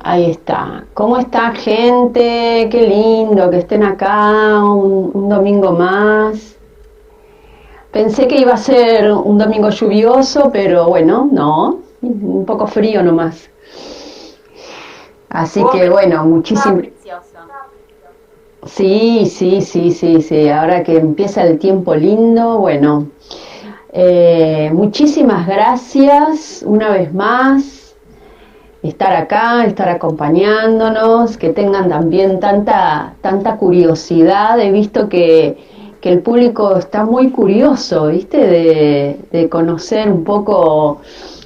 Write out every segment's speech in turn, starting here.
Ahí está. ¿Cómo está, gente? Qué lindo que estén acá un domingo más. Pensé que iba a ser un domingo lluvioso, pero bueno, no. Un poco frío nomás. Así Oh, que pero bueno, estaba muchísimo. precioso. Sí, sí, sí, sí, sí. Ahora que empieza el tiempo lindo, bueno. Muchísimas gracias una vez más. Estar acá, estar acompañándonos, que tengan también tanta curiosidad. He visto que el público está muy curioso, ¿viste? De conocer un poco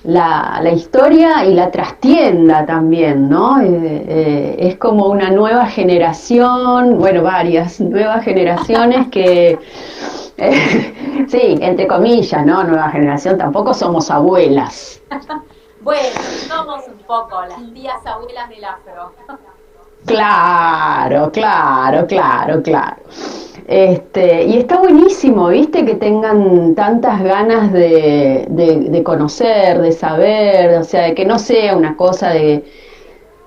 la historia y la trastienda también, ¿no? Es como una nueva generación, bueno, varias nuevas generaciones que, sí, entre comillas, ¿no? Nueva generación, tampoco somos abuelas. Bueno, somos un poco las tías abuelas del afro. Claro, claro, claro, claro. Y está buenísimo, ¿viste? Que tengan tantas ganas de conocer, de saber, o sea, de que no sea una cosa de...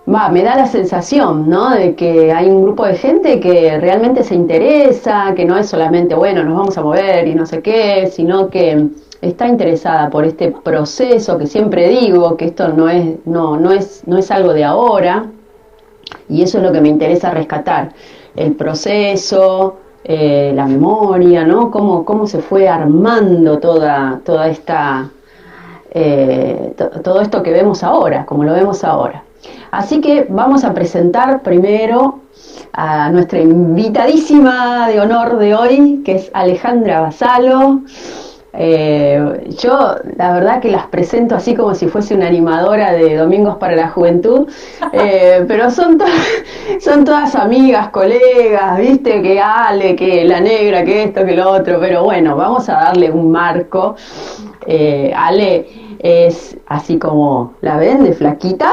Va, me da la sensación, ¿no? De que hay un grupo de gente que realmente se interesa, que no es solamente, bueno, nos vamos a mover y no sé qué, sino que está interesada por este proceso que siempre digo, que esto no es algo de ahora, y eso es lo que me interesa rescatar, el proceso, la memoria, ¿no? Cómo se fue armando toda esta, todo esto que vemos ahora, como lo vemos ahora. Así que vamos a presentar primero a nuestra invitadísima de honor de hoy, que es Alejandra Basalo. Yo la verdad que las presento así como si fuese una animadora de Domingos para la Juventud, pero son todas amigas, colegas, viste, que Ale, que la negra, que esto, que lo otro, pero bueno, vamos a darle un marco. Ale es así como la ven, de flaquita,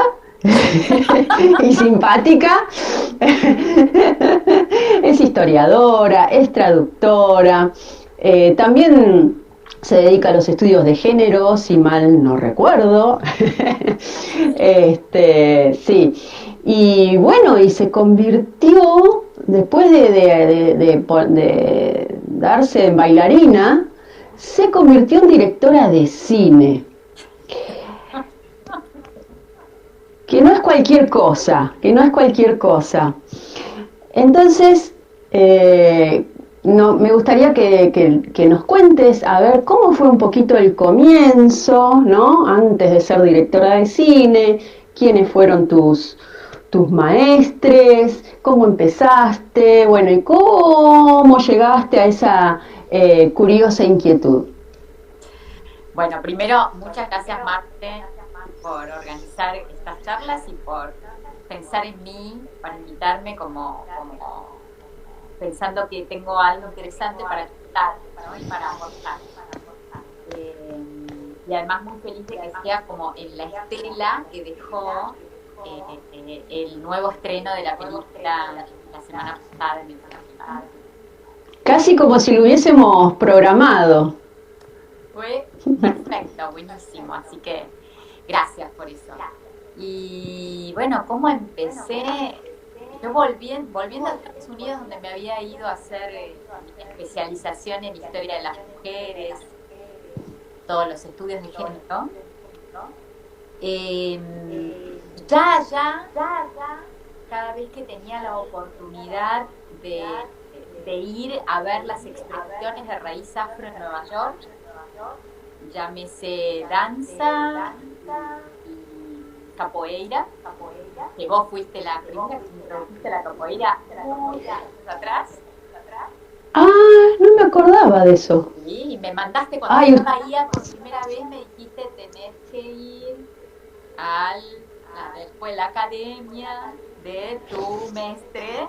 y simpática. Es historiadora, es traductora, también se dedica a los estudios de género, si mal no recuerdo. Sí. Y bueno, y se convirtió, después de darse en bailarina, se convirtió en directora de cine. Que no es cualquier cosa, que no es cualquier cosa. Entonces, no, me gustaría que nos cuentes, a ver, cómo fue un poquito el comienzo, ¿no? Antes de ser directora de cine, quiénes fueron tus maestres, cómo empezaste, bueno, y cómo llegaste a esa curiosa inquietud. Bueno, primero, muchas gracias, Marte, por organizar estas charlas y por pensar en mí, para invitarme como pensando que tengo algo interesante para contar, ¿no? Y para aportar. Y además muy feliz de que sea como en la estela que dejó el nuevo estreno de la película la semana pasada en el festival. Casi como si lo hubiésemos programado. Fue perfecto, buenísimo, así que gracias por eso. Y bueno, ¿cómo empecé? Yo volviendo a Estados Unidos, donde me había ido a hacer mi especialización en historia de las mujeres, todos los estudios de género. Eh, cada vez que tenía la oportunidad de, de ir a ver las expresiones de raíz afro en Nueva York, llámese danza y capoeira, que vos fuiste la primera que introdujiste la capoeira muy años atrás. Ah, no me acordaba de eso. Sí, y me mandaste cuando Ay, yo caía por primera vez, me dijiste tenés que ir al, a la escuela academia de tu mestre.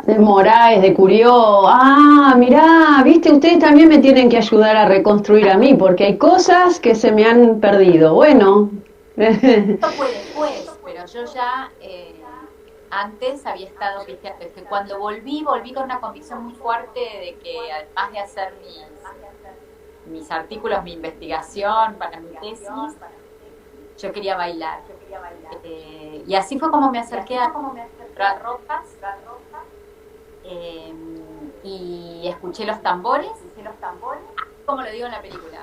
de Moraes, de Curió. Ah, mirá, viste, ustedes también me tienen que ayudar a reconstruir a mí, porque hay cosas que se me han perdido. Bueno. Esto fue después, pero yo ya antes había estado, fíjate, que cuando volví con una convicción muy fuerte de que además de hacer mis artículos, mi investigación para mi tesis, yo quería bailar. Y así fue como me acerqué a Ras Rojas, eh, y escuché los tambores, como lo digo en la película.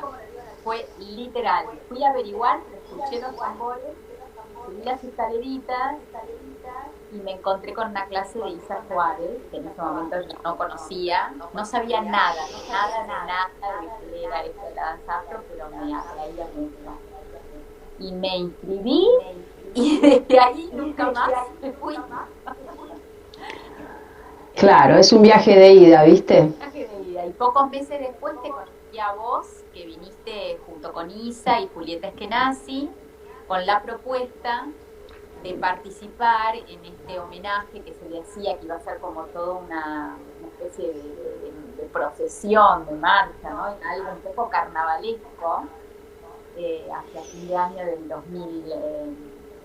Fue literal. Fui a averiguar, escuché los tambores, subí las escaleritas y me encontré con una clase de Isa Juárez, que en ese momento yo no conocía, no sabía nada de qué era esto de la danza afro, pero me atraía mucho. Y me inscribí y desde ahí nunca más me fui. Claro, es un viaje de ida, ¿viste? Y pocos meses después te conocí a vos, que viniste junto con Isa y Julieta Eskenazi, con la propuesta de participar en este homenaje que se le hacía, que iba a ser como toda una especie de procesión, de marcha, ¿no? En algo un poco carnavalesco, hacia fin de año del 2000,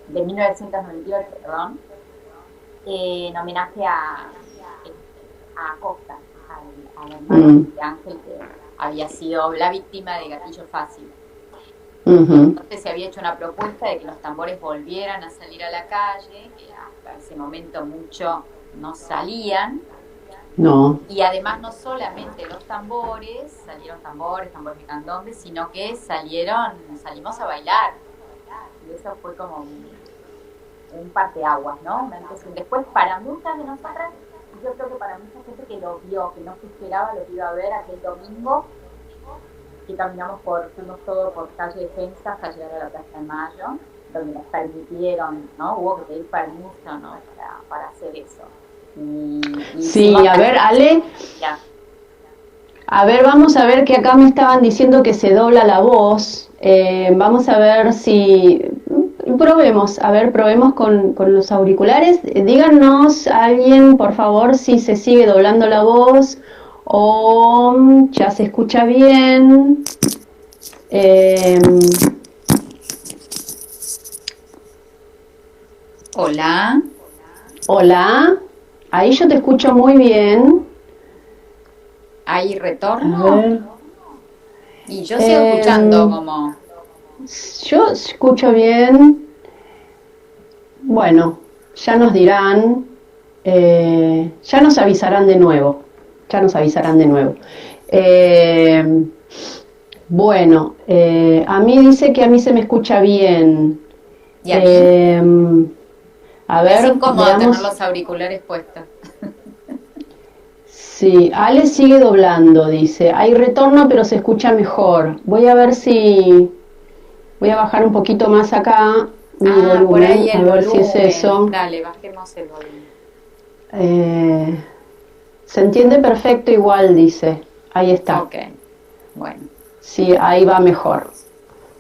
de 1998, perdón, en homenaje a Acosta, al hermano de Ángel, que había sido la víctima de Gatillo Fácil. Entonces se había hecho una propuesta de que los tambores volvieran a salir a la calle, que hasta ese momento mucho no salían. No. Y además no solamente los tambores, salieron tambores de candombe, sino que salimos a bailar. Y eso fue como un parteaguas, ¿no? Un antes y un después para muchas de nosotras, y yo creo que para mucha gente que lo vio, que no se esperaba lo que iba a ver aquel domingo, que fuimos todos por calle Defensa hasta llegar a la Plaza de Mayo, donde nos permitieron, ¿no? Hubo que pedir permiso, ¿no? Para hacer eso. Sí, a ver, Ale. Ya. A ver, vamos a ver que acá me estaban diciendo que se dobla la voz. Vamos a ver si... probemos con los auriculares. Díganos alguien, por favor, si se sigue doblando la voz o ya se escucha bien. Hola. Hola. Ahí yo te escucho muy bien. ¿Hay retorno? Y yo sigo escuchando como... Yo escucho bien. Bueno, ya nos dirán. Ya nos avisarán de nuevo. Bueno, a mí dice que a mí se me escucha bien. ¿Y a mí? A ver, es incómodo tener los auriculares puestos. Sí, Ale sigue doblando, dice. Hay retorno, pero se escucha mejor. Voy a ver si... Voy a bajar un poquito más acá mi volumen, por ahí el a ver volumen. si es eso. Dale, bajemos el volumen. Se entiende perfecto igual, dice. Ahí está. Ok, bueno. Sí, ahí va mejor.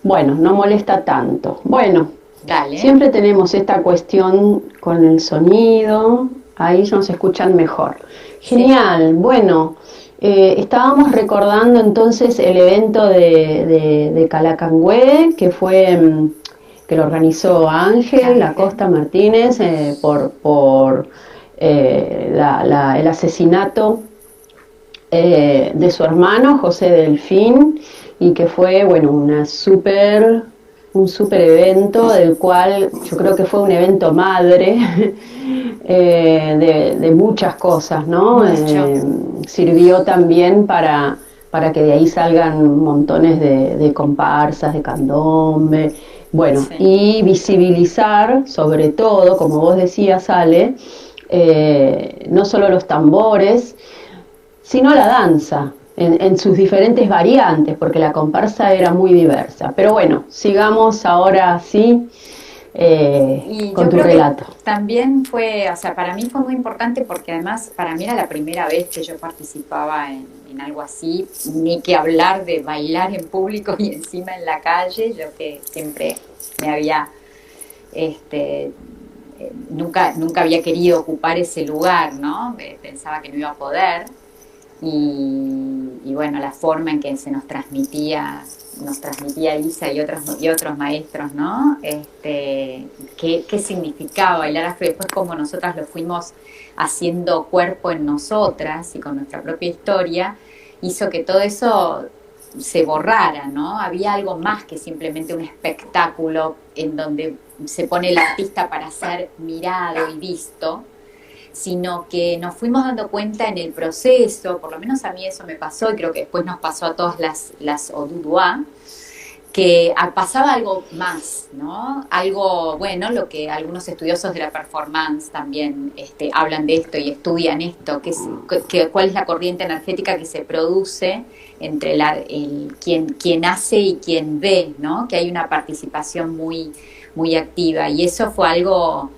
Bueno, no molesta tanto. Bueno, dale. Siempre tenemos esta cuestión con el sonido. Ahí nos escuchan mejor. Genial, sí. Bueno, estábamos recordando entonces el evento de Calacangüe, que que lo organizó Ángel Acosta Martínez por el asesinato de su hermano José Delfín, y que fue, bueno, un súper evento, del cual yo creo que fue un evento madre de muchas cosas, ¿no? Sirvió también para que de ahí salgan montones de comparsas, de candombe, bueno, sí. Y visibilizar, sobre todo, como vos decías, Ale, no solo los tambores, sino la danza, en sus diferentes variantes, porque la comparsa era muy diversa. Pero bueno, sigamos ahora sí con tu relato. También fue, o sea, para mí fue muy importante porque además para mí era la primera vez que yo participaba en algo así, ni que hablar de bailar en público y encima en la calle, yo que siempre me había, nunca había querido ocupar ese lugar, ¿no? Pensaba que no iba a poder. Y bueno, la forma en que se nos transmitía Isa y otros maestros, ¿no? ¿Qué significaba bailar afro? Después como nosotras lo fuimos haciendo cuerpo en nosotras y con nuestra propia historia, hizo que todo eso se borrara, ¿no? Había algo más que simplemente un espectáculo en donde se pone el artista para ser mirado y visto, sino que nos fuimos dando cuenta en el proceso, por lo menos a mí eso me pasó y creo que después nos pasó a todas las Oduduá, que pasaba algo más, ¿no? Algo, bueno, lo que algunos estudiosos de la performance también hablan de esto y estudian esto, cuál es la corriente energética que se produce entre quien hace y quien ve, ¿no? Que hay una participación muy, muy activa y eso fue algo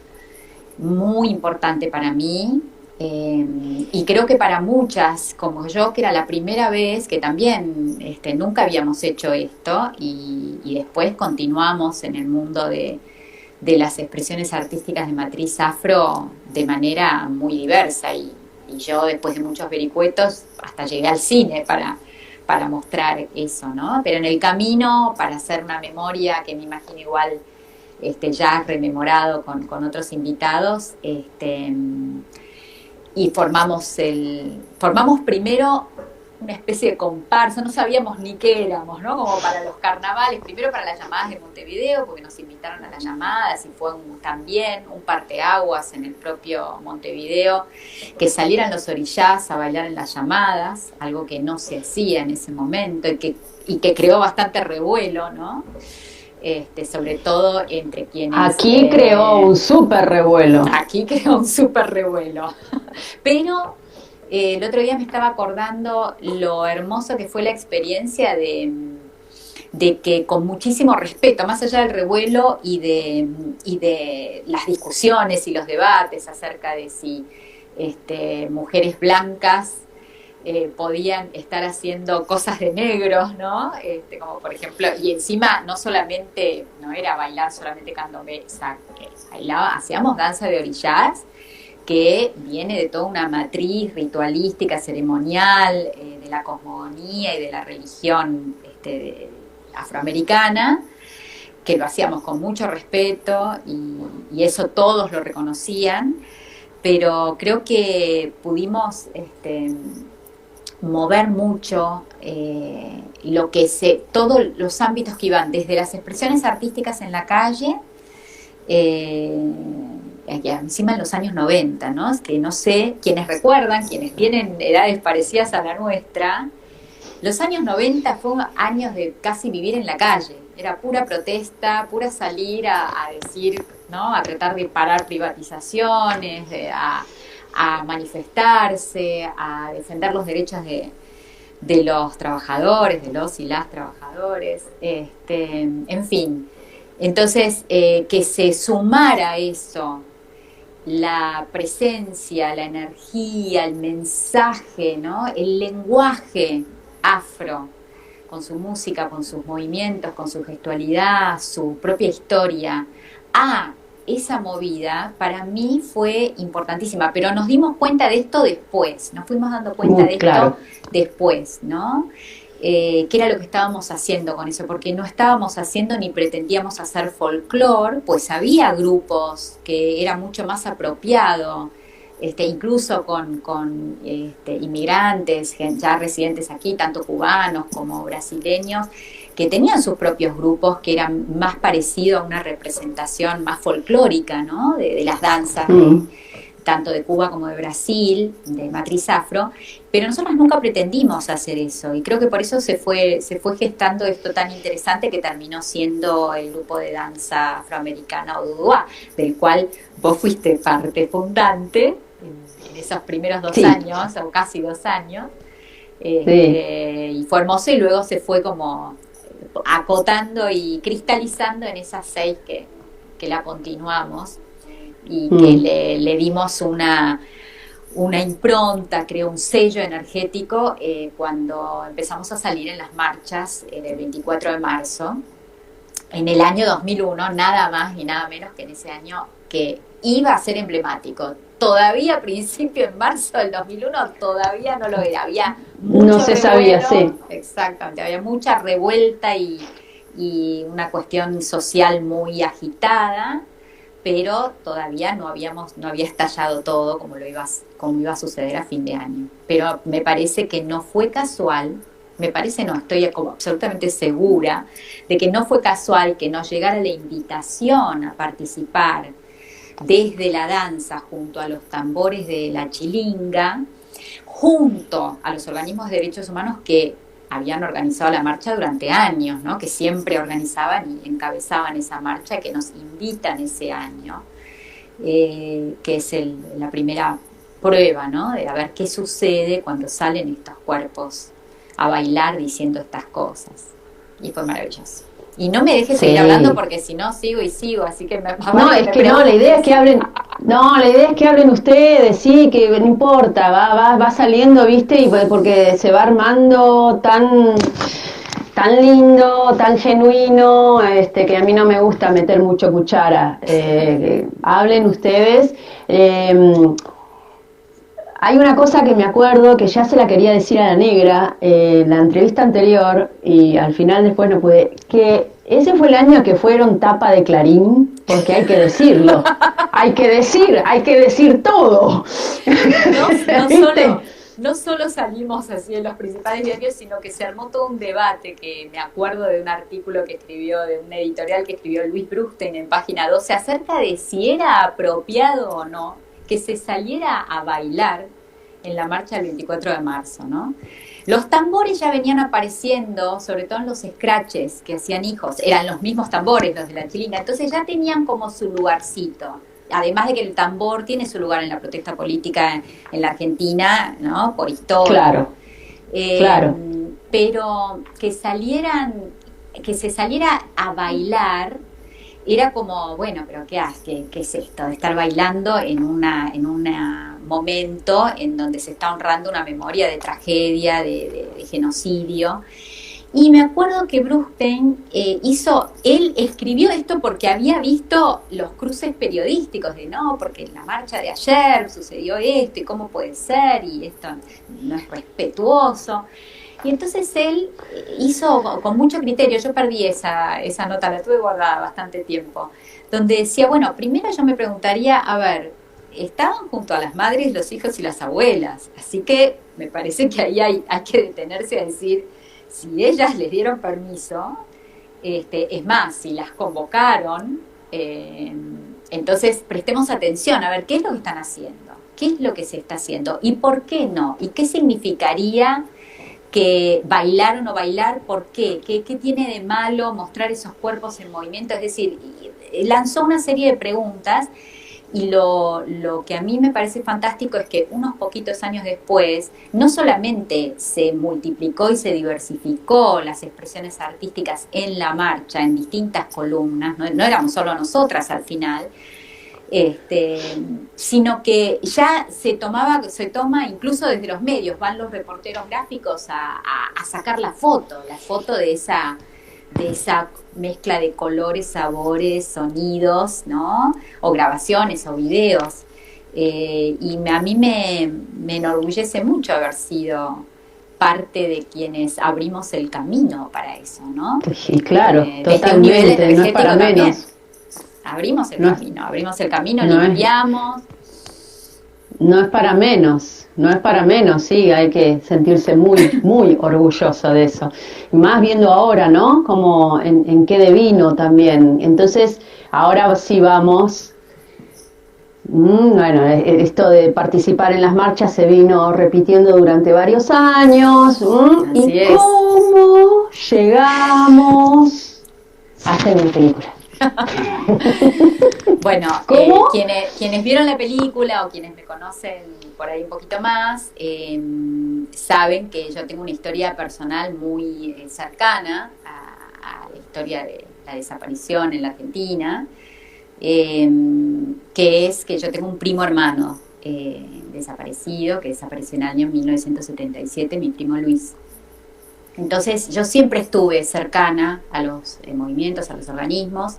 muy importante para mí, y creo que para muchas como yo, que era la primera vez que también nunca habíamos hecho esto y después continuamos en el mundo de las expresiones artísticas de matriz afro de manera muy diversa y yo después de muchos vericuetos hasta llegué al cine para mostrar eso, ¿no? Pero en el camino, para hacer una memoria que me imagino igual ya rememorado con otros invitados, y formamos primero una especie de comparsa, no sabíamos ni qué éramos, ¿no? Como para los carnavales, primero para las llamadas de Montevideo, porque nos invitaron a las llamadas y fue también un parteaguas en el propio Montevideo, que salieran los orillás a bailar en las llamadas, algo que no se hacía en ese momento y que creó bastante revuelo, ¿no? Sobre todo entre quienes... Aquí creó un súper revuelo. Aquí creó un súper revuelo. Pero el otro día me estaba acordando lo hermoso que fue la experiencia de que con muchísimo respeto, más allá del revuelo y de las discusiones y los debates acerca de si mujeres blancas podían estar haciendo cosas de negros, ¿no? Como por ejemplo, y encima no solamente, no era bailar solamente candombe, hacíamos danza de orillas, que viene de toda una matriz ritualística, ceremonial, de la cosmogonía y de la religión afroamericana, que lo hacíamos con mucho respeto y eso todos lo reconocían, pero creo que pudimos mover mucho todos los ámbitos que iban desde las expresiones artísticas en la calle, encima en los años 90, ¿no? Que no sé, quienes recuerdan, quienes tienen edades parecidas a la nuestra, los años 90 fueron años de casi vivir en la calle, era pura protesta, pura salir a decir, ¿no? A tratar de parar privatizaciones, a manifestarse, a defender los derechos de los trabajadores, de los y las trabajadores, en fin. Entonces, que se sumara a eso la presencia, la energía, el mensaje, ¿no? El lenguaje afro, con su música, con sus movimientos, con su gestualidad, su propia historia, esa movida para mí fue importantísima, pero nos dimos cuenta de esto después, nos fuimos dando cuenta de esto después, ¿no? ¿Qué era lo que estábamos haciendo con eso? Porque no estábamos haciendo ni pretendíamos hacer folclore, pues había grupos que era mucho más apropiado, incluso con inmigrantes ya residentes aquí, tanto cubanos como brasileños, que tenían sus propios grupos que eran más parecidos a una representación más folclórica, ¿no? De las danzas, tanto de Cuba como de Brasil, de matriz afro, pero nosotros nunca pretendimos hacer eso y creo que por eso se fue gestando esto tan interesante que terminó siendo el grupo de danza afroamericana Oduduá, del cual vos fuiste parte fundante en esos primeros 2 años, o casi 2 años, y fue hermoso y luego se fue como acotando y cristalizando en esas 6 que la continuamos y que le dimos una impronta, creo, un sello energético cuando empezamos a salir en las marchas el 24 de marzo, en el año 2001, nada más ni nada menos que en ese año que iba a ser emblemático. Todavía a principio, en marzo del 2001, todavía no lo era, había mucho no se sabía, sí. Exactamente, había mucha revuelta y una cuestión social muy agitada, pero todavía no había estallado todo como iba a suceder a fin de año. Pero me parece que no fue casual me parece, no, estoy como absolutamente segura de que no fue casual que nos llegara la invitación a participar desde la danza junto a los tambores de la chilinga, junto a los organismos de derechos humanos que habían organizado la marcha durante años, ¿no? Que siempre organizaban y encabezaban esa marcha, que nos invitan ese año, que es la primera prueba, ¿no? De a ver qué sucede cuando salen estos cuerpos a bailar diciendo estas cosas. Y fue maravilloso. Y no me dejes seguir hablando porque si no sigo y sigo, así que no, es que no, la idea es que hablen, no, la idea es que hablen ustedes, sí, que no importa, va saliendo, viste, y porque se va armando tan lindo, tan genuino, que a mí no me gusta meter mucho cuchara. Hablen ustedes. Hay una cosa que me acuerdo que ya se la quería decir a la negra en la entrevista anterior y al final después no pude, que ese fue el año que fueron tapa de Clarín, porque hay que decirlo, hay que decir todo. No solo salimos así en los principales diarios, sino que se armó todo un debate, que me acuerdo de un artículo que escribió, de un editorial que escribió Luis Brustein en Página 12, acerca de si era apropiado o no que se saliera a bailar en la marcha del 24 de marzo, ¿no? Los tambores ya venían apareciendo, sobre todo en los scratches que hacían hijos, eran los mismos tambores, los de la chilinga, entonces ya tenían como su lugarcito. Además de que el tambor tiene su lugar en la protesta política en la Argentina, ¿no? Por historia. Claro, claro. Pero que se saliera a bailar, era como, bueno, pero ¿qué es esto? De estar bailando en un momento en donde se está honrando una memoria de tragedia, de genocidio. Y me acuerdo que Brustein él escribió esto porque había visto los cruces periodísticos de no, porque en la marcha de ayer sucedió esto, y cómo puede ser, y esto no es respetuoso. Y entonces él hizo con mucho criterio, yo perdí esa nota, la tuve guardada bastante tiempo, donde decía, bueno, primero yo me preguntaría, a ver, estaban junto a las madres, los hijos y las abuelas, así que me parece que ahí hay que detenerse a decir, si ellas les dieron permiso, es más, si las convocaron, entonces prestemos atención a ver qué es lo que están haciendo, qué es lo que se está haciendo y por qué no, y qué significaría que bailar o no bailar, ¿por qué? ¿Qué tiene de malo mostrar esos cuerpos en movimiento? Es decir, lanzó una serie de preguntas y lo que a mí me parece fantástico es que unos poquitos años después no solamente se multiplicó y se diversificó las expresiones artísticas en la marcha, en distintas columnas, no éramos solo nosotras al final, sino que ya se toma incluso desde los medios, van los reporteros gráficos a sacar la foto de esa mezcla de colores, sabores, sonidos, ¿no? O grabaciones o videos. Y a mí me enorgullece mucho haber sido parte de quienes abrimos el camino para eso, ¿no? Sí, claro, totalmente, no es para menos. Abrimos el camino, limpiamos. No es para menos, sí, hay que sentirse muy, muy orgulloso de eso. Y más viendo ahora, ¿no? Como en qué devino también. Entonces, ahora sí vamos. Bueno, esto de participar en las marchas se vino repitiendo durante varios años. ¿Y cómo llegamos a hacer una película? Bueno, quienes vieron la película o quienes me conocen por ahí un poquito más, saben que yo tengo una historia personal muy cercana a la historia de la desaparición en la Argentina, que es que yo tengo un primo hermano desaparecido, que desapareció en el año 1977, mi primo Luis. Entonces yo siempre estuve cercana a los movimientos, a los organismos,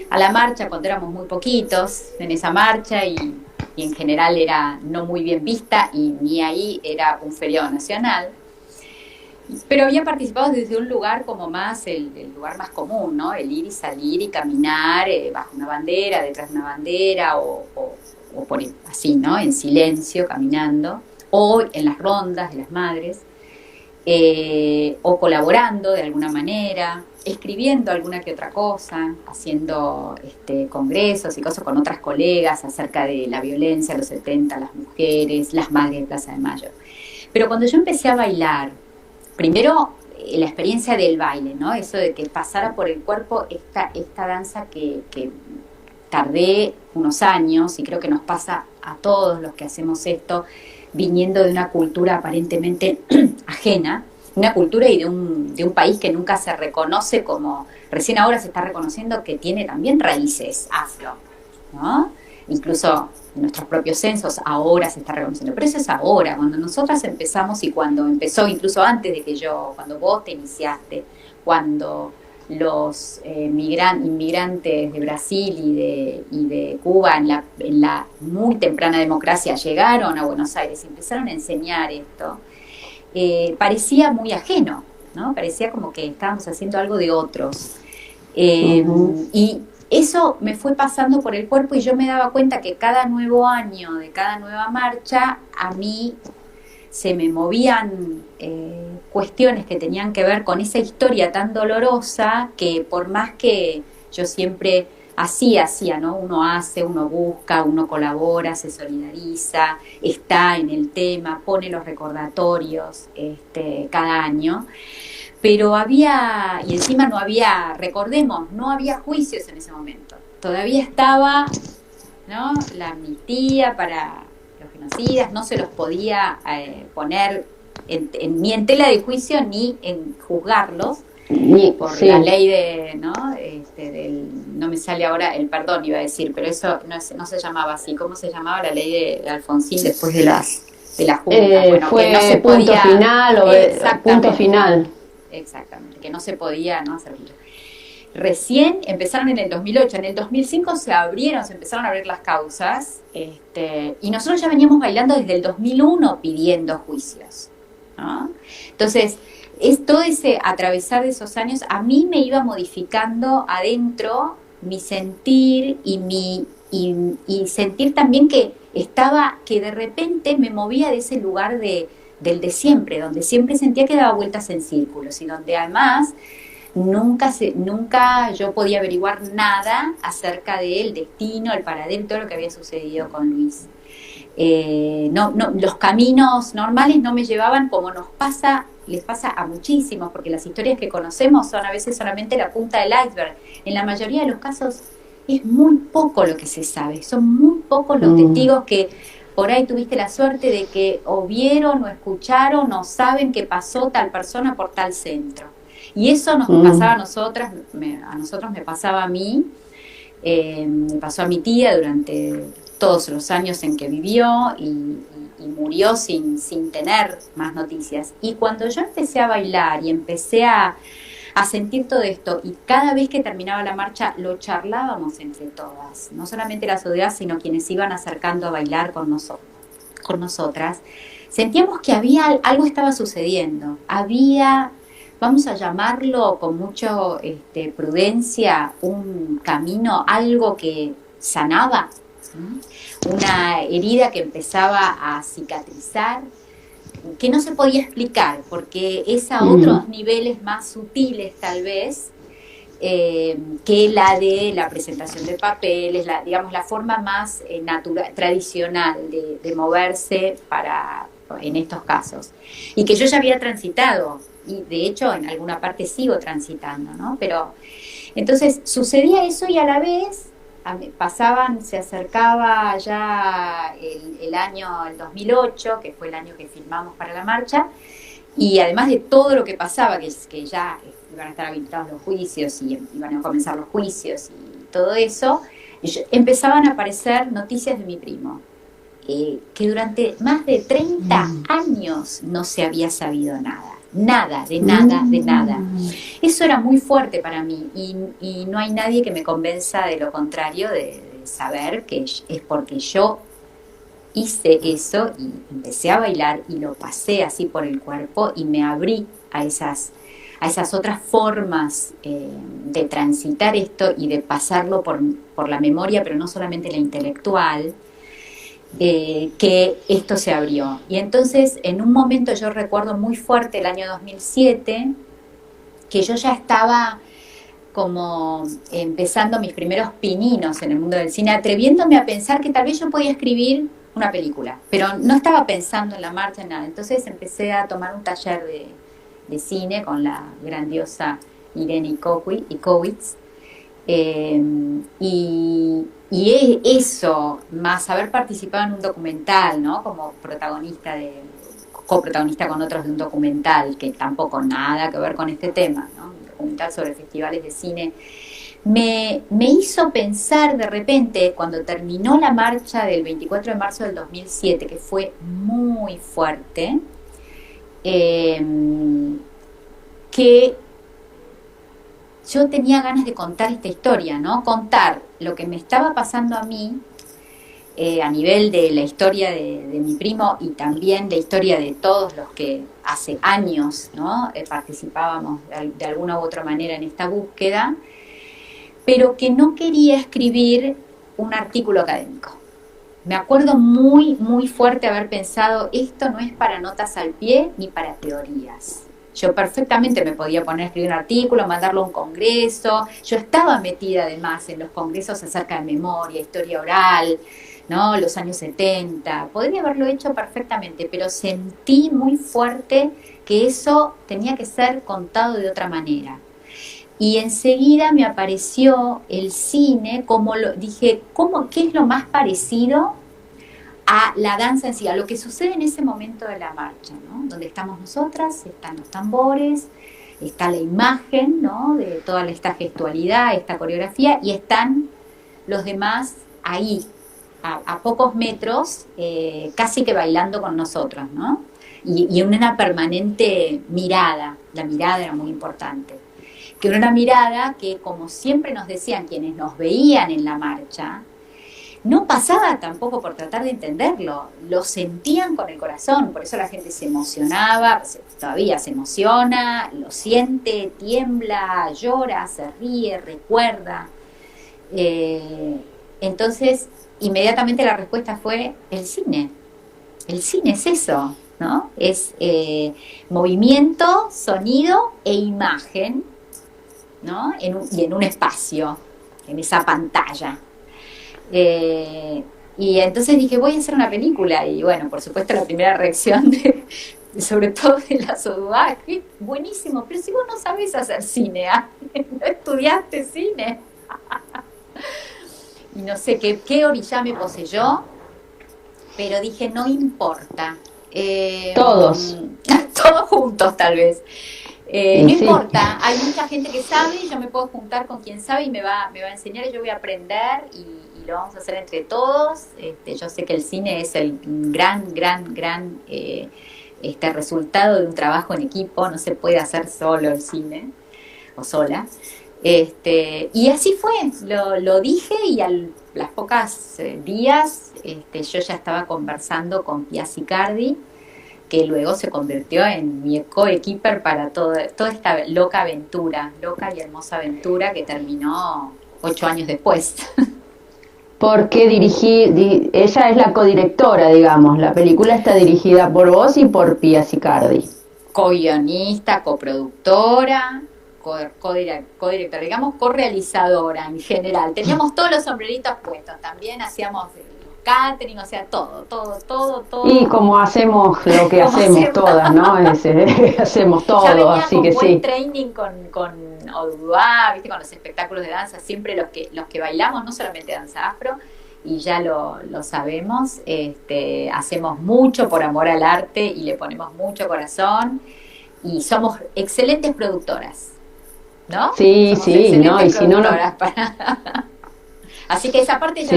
a la marcha cuando éramos muy poquitos en esa marcha y en general era no muy bien vista y ni ahí era un feriado nacional. Pero había participado desde un lugar como más, el lugar más común, ¿no? El ir y salir y caminar bajo una bandera, detrás de una bandera o por así, ¿no? En silencio, caminando, o en las rondas de las madres. o colaborando de alguna manera, escribiendo alguna que otra cosa, haciendo congresos y cosas con otras colegas acerca de la violencia de los 70, las mujeres, las madres de Plaza de Mayo. Pero cuando yo empecé a bailar, primero la experiencia del baile, ¿no? Eso de que pasara por el cuerpo esta danza que tardé unos años, y creo que nos pasa a todos los que hacemos esto, viniendo de una cultura aparentemente ajena, una cultura y de un país que nunca se reconoce como, recién ahora se está reconociendo que tiene también raíces afro, ¿no? Incluso en nuestros propios censos ahora se está reconociendo, pero eso es ahora, cuando nosotras empezamos y cuando empezó, incluso antes de que cuando vos te iniciaste, cuando los inmigrantes de Brasil y de Cuba en la muy temprana democracia llegaron a Buenos Aires y empezaron a enseñar esto, parecía muy ajeno, ¿no? Parecía como que estábamos haciendo algo de otros. Y eso me fue pasando por el cuerpo y yo me daba cuenta que cada nuevo año, de cada nueva marcha, a mí se me movían cuestiones que tenían que ver con esa historia tan dolorosa que por más que yo siempre hacía, ¿no? Uno hace, uno busca, uno colabora, se solidariza, está en el tema, pone los recordatorios cada año, pero había, y encima no había, recordemos, no había juicios en ese momento, todavía estaba, ¿no? La amnistía para los genocidas, no se los podía poner ni en tela de juicio ni en juzgarlos por la ley de, ¿no? No me sale ahora el perdón, iba a decir, pero eso no se llamaba así. ¿Cómo se llamaba la ley de Alfonsín después de la Junta? Bueno, fue que no se punto podía, final o punto final. Exactamente, que no se podía, ¿no?, hacer. Recién empezaron en el 2008, en el 2005 se empezaron a abrir las causas, y nosotros ya veníamos bailando desde el 2001 pidiendo juicios, ¿no? Entonces, es todo ese atravesar de esos años, a mí me iba modificando adentro mi sentir y sentir también que de repente me movía de ese lugar del de siempre, donde siempre sentía que daba vueltas en círculos y donde además nunca yo podía averiguar nada acerca del destino, el paradero, todo lo que había sucedido con Luis. Los caminos normales no me llevaban como les pasa a muchísimos, porque las historias que conocemos son a veces solamente la punta del iceberg. En la mayoría de los casos es muy poco lo que se sabe, son muy pocos los testigos que por ahí tuviste la suerte de que o vieron o escucharon o saben que pasó tal persona por tal centro. Y eso nos pasaba a nosotros me pasaba a mí, me pasó a mi tía durante todos los años en que vivió y murió sin tener más noticias. Y cuando yo empecé a bailar y empecé a sentir todo esto, y cada vez que terminaba la marcha lo charlábamos entre todas, no solamente las sociedad, sino quienes iban acercando a bailar con nosotras, sentíamos que algo estaba sucediendo, vamos a llamarlo con mucha prudencia, un camino, algo que sanaba, una herida que empezaba a cicatrizar, que no se podía explicar, porque es a otros niveles más sutiles tal vez, que la de la presentación de papeles, la forma más natural, tradicional de moverse en estos casos. Y que yo ya había transitado, y de hecho en alguna parte sigo transitando, ¿no? Pero entonces sucedía eso y a la vez se acercaba ya el año 2008, que fue el año que filmamos para la marcha, y además de todo lo que pasaba, que ya iban a estar habilitados los juicios y iban a comenzar los juicios y todo eso, empezaban a aparecer noticias de mi primo, que durante más de 30 años no se había sabido nada. Nada. Eso era muy fuerte para mí y no hay nadie que me convenza de lo contrario, de saber que es porque yo hice eso y empecé a bailar y lo pasé así por el cuerpo y me abrí a esas otras formas de transitar esto y de pasarlo por la memoria, pero no solamente la intelectual, que esto se abrió. Y entonces, en un momento yo recuerdo muy fuerte el año 2007, que yo ya estaba como empezando mis primeros pininos en el mundo del cine, atreviéndome a pensar que tal vez yo podía escribir una película, pero no estaba pensando en la marcha, en nada. Entonces empecé a tomar un taller de cine con la grandiosa Irene Ikowitz, eso, más haber participado en un documental, ¿no? Como coprotagonista con otros de un documental, que tampoco nada que ver con este tema, ¿no? Un documental sobre festivales de cine, me hizo pensar de repente, cuando terminó la marcha del 24 de marzo del 2007, que fue muy fuerte, que yo tenía ganas de contar esta historia, ¿no? Contar lo que me estaba pasando a mí, a nivel de la historia de mi primo y también la historia de todos los que hace años, ¿no? Participábamos de alguna u otra manera en esta búsqueda, pero que no quería escribir un artículo académico. Me acuerdo muy, muy fuerte haber pensado, esto no es para notas al pie ni para teorías. Yo perfectamente me podía poner a escribir un artículo, mandarlo a un congreso. Yo estaba metida además en los congresos acerca de memoria, historia oral, ¿no? Los años 70. Podría haberlo hecho perfectamente, pero sentí muy fuerte que eso tenía que ser contado de otra manera. Y enseguida me apareció el cine, dije, ¿qué es lo más parecido a la danza en sí, a lo que sucede en ese momento de la marcha, ¿no? Donde estamos nosotras, están los tambores, está la imagen, ¿no? De toda esta gestualidad, esta coreografía, y están los demás ahí, a pocos metros, casi que bailando con nosotros, ¿no? Y una permanente mirada, la mirada era muy importante, que era una mirada que, como siempre nos decían quienes nos veían en la marcha, no pasaba tampoco por tratar de entenderlo, lo sentían con el corazón, por eso la gente se emocionaba, todavía se emociona, lo siente, tiembla, llora, se ríe, recuerda. Entonces, inmediatamente la respuesta fue el cine es eso, ¿no? Es movimiento, sonido e imagen, ¿no? Y en un espacio, en esa pantalla. Y entonces dije, voy a hacer una película. Y bueno, por supuesto la primera reacción sobre todo de la Sodua, buenísimo, pero si vos no sabés hacer cine, ¿eh? No estudiaste cine. Y no sé qué orilla me poseyó, pero dije, no importa. Todos. Todos juntos tal vez. No Sí. importa, hay mucha gente que sabe, yo me puedo juntar con quien sabe y me va a enseñar y yo voy a aprender y lo vamos a hacer entre todos. Yo sé que el cine es el gran resultado de un trabajo en equipo, no se puede hacer solo el cine o sola. Y así fue, lo dije y las pocas días yo ya estaba conversando con Pia Sicardi, que luego se convirtió en mi co-equiper para toda esta loca y hermosa aventura que terminó 8 años después. Porque ella es la codirectora, digamos, la película está dirigida por vos y por Pia Sicardi. Co-guionista, coproductora, co-directora, digamos, co-realizadora en general. Teníamos todos los sombreritos puestos, también hacíamos catering, o sea, todo. Y como hacemos lo que hacemos todas, ¿no? Hacemos todo, así que sí. Ya venía con buen training con Oduá, ¿viste? Con los espectáculos de danza, siempre los que bailamos, no solamente danza afro, y ya lo sabemos, hacemos mucho por amor al arte y le ponemos mucho corazón, y somos excelentes productoras, ¿no? Sí, somos sí, no, y si no, no. Así que esa parte ya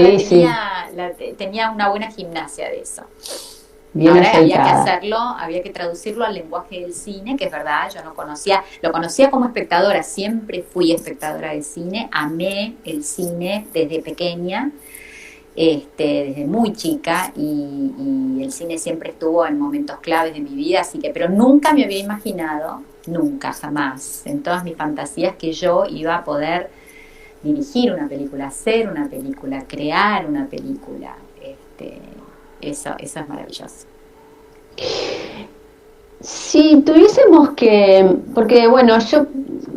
tenía una buena gimnasia de eso. Bien Ahora aceitada. había que hacerlo, había que traducirlo al lenguaje del cine, que es verdad, yo no conocía, lo conocía como espectadora, siempre fui espectadora de cine, amé el cine desde pequeña, desde muy chica, y el cine siempre estuvo en momentos claves de mi vida, así que, pero nunca me había imaginado, nunca, jamás, en todas mis fantasías, que yo iba a poder dirigir una película, hacer una película, crear una película. eso es maravilloso. Si tuviésemos que, porque bueno, yo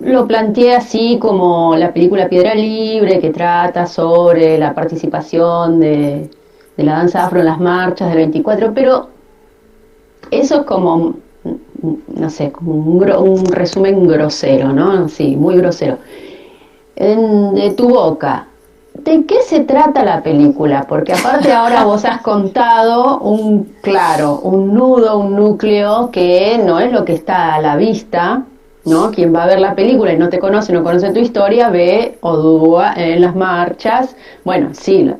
lo planteé así como la película Piedra Libre, que trata sobre la participación de la danza afro en las marchas del 24, pero eso es como, no sé, como un resumen grosero, ¿no? Sí, muy grosero. De tu boca, ¿de qué se trata la película? Porque aparte ahora vos has contado un nudo, un núcleo que no es lo que está a la vista, ¿no? Quien va a ver la película y no te conoce, no conoce tu historia, ve Odúa en las marchas, bueno, sí,